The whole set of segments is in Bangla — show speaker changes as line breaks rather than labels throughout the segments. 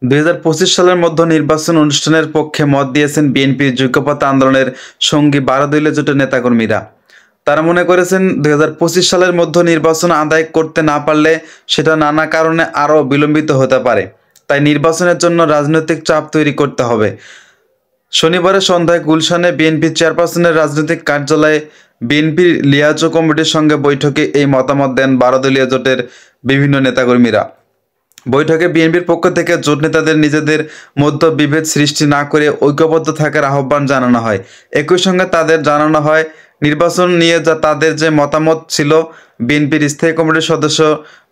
২০২৫ সালের মধ্যে নির্বাচন অনুষ্ঠানের পক্ষে মত দিয়েছেন বিএনপির ঐক্যফ্রন্ট আন্দোলনের সঙ্গী ১২ দলীয় জোটের নেতাকর্মীরা। তারা মনে করেছেন ২০২৫ সালের মধ্যে নির্বাচন আদায় করতে না পারলে সেটা নানা কারণে আরও বিলম্বিত হতে পারে। তাই নির্বাচনের জন্য রাজনৈতিক চাপ তৈরি করতে হবে। শনিবারের সন্ধ্যায় গুলশানে বিএনপি চেয়ারপারসনের রাজনৈতিক কার্যালয়ে বিএনপির লিয়াজো কমিটির সঙ্গে বৈঠকে এই মতামত দেন ১২ দলীয় জোটের বিভিন্ন নেতাকর্মীরা। বৈঠকে বিএনপির পক্ষ থেকে জোট নেতাদের নিজেদের মধ্যে বিভেদ সৃষ্টি না করে ঐক্যবদ্ধ থাকার আহ্বান জানানো হয়। একই সঙ্গে তাদের জানানো হয়, নির্বাচন নিয়ে তাদের যে মতামত ছিল বিএনপির স্থায়ী কমিটির সদস্য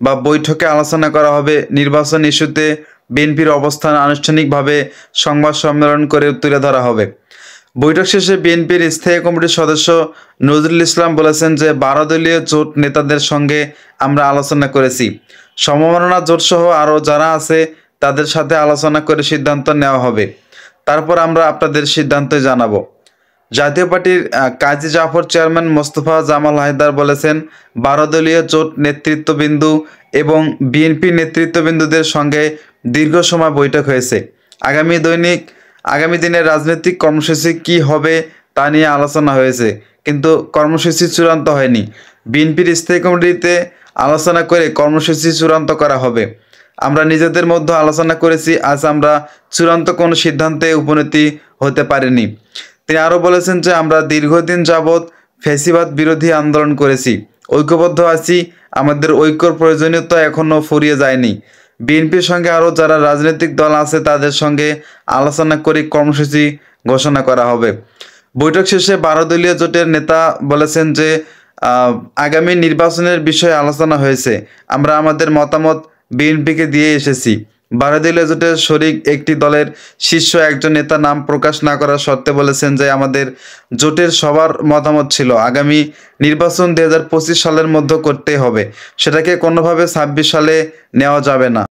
বা বৈঠকে আলোচনা করা হবে। নির্বাচন ইস্যুতে বিএনপির অবস্থান আনুষ্ঠানিকভাবে সংবাদ সম্মেলন করে তুলে ধরা হবে। বৈঠক শেষে বিএনপির স্থায়ী কমিটির সদস্য নজরুল ইসলাম বলেছেন যে ১২ দলীয় জোট নেতাদের সঙ্গে আমরা আলোচনা করেছি। সমমনা জোটসহ আরও যারা আছে তাদের সাথে আলোচনা করে সিদ্ধান্ত নেওয়া হবে। তারপর আমরা আপনাদের সিদ্ধান্ত জানাবো। জাতীয় পার্টির কাজী জাফর চেয়ারম্যান মোস্তফা জামাল হায়দার বলেছেন, ১২ দলীয় জোট নেতৃত্ববিন্দু এবং বিএনপি নেতৃত্ববিন্দুদের সঙ্গে দীর্ঘ সময় বৈঠক হয়েছে। আগামী দিনের রাজনৈতিক কর্মসূচি কী হবে তা নিয়ে আলোচনা হয়েছে, কিন্তু কর্মসূচি চূড়ান্ত হয়নি। বিএনপির স্থায়ী কমিটিতে আলোচনা করে কর্মসূচি চূড়ান্ত করা হবে। আমরা নিজেদের মধ্যে আলোচনা করেছি, আজ আমরা চূড়ান্ত কোনো সিদ্ধান্তে উপনীত হতে পারিনি। তিনি আরও বলেছেন যে আমরা দীর্ঘদিন যাবৎ ফ্যাসিবাদ বিরোধী আন্দোলন করেছি, ঐক্যবদ্ধ আছি, আমাদের ঐক্যর প্রয়োজনীয়তা এখনও ফুরিয়ে যায়নি। বিএনপির সঙ্গে আরও যারা রাজনৈতিক দল আছে তাদের সঙ্গে আলোচনা করে কর্মসূচি ঘোষণা করা হবে। বৈঠক শেষে ১২ দলীয় জোটের নেতা বলেছেন যে আগামী নির্বাচনের বিষয়ে আলোচনা হয়েছে, আমরা আমাদের মতামত বিএনপিকে দিয়ে এসেছি। ১২ দলীয় জোটের শরিক একটি দলের শীর্ষ একজন নেতা নাম প্রকাশ না করার শর্তে বলেছেন যে আমাদের জোটের সবার মতামত ছিল আগামী নির্বাচন ২০২৫ সালের মধ্যে করতে হবে, সেটাকে কোনোভাবে ২৬ সালে নেওয়া যাবে না।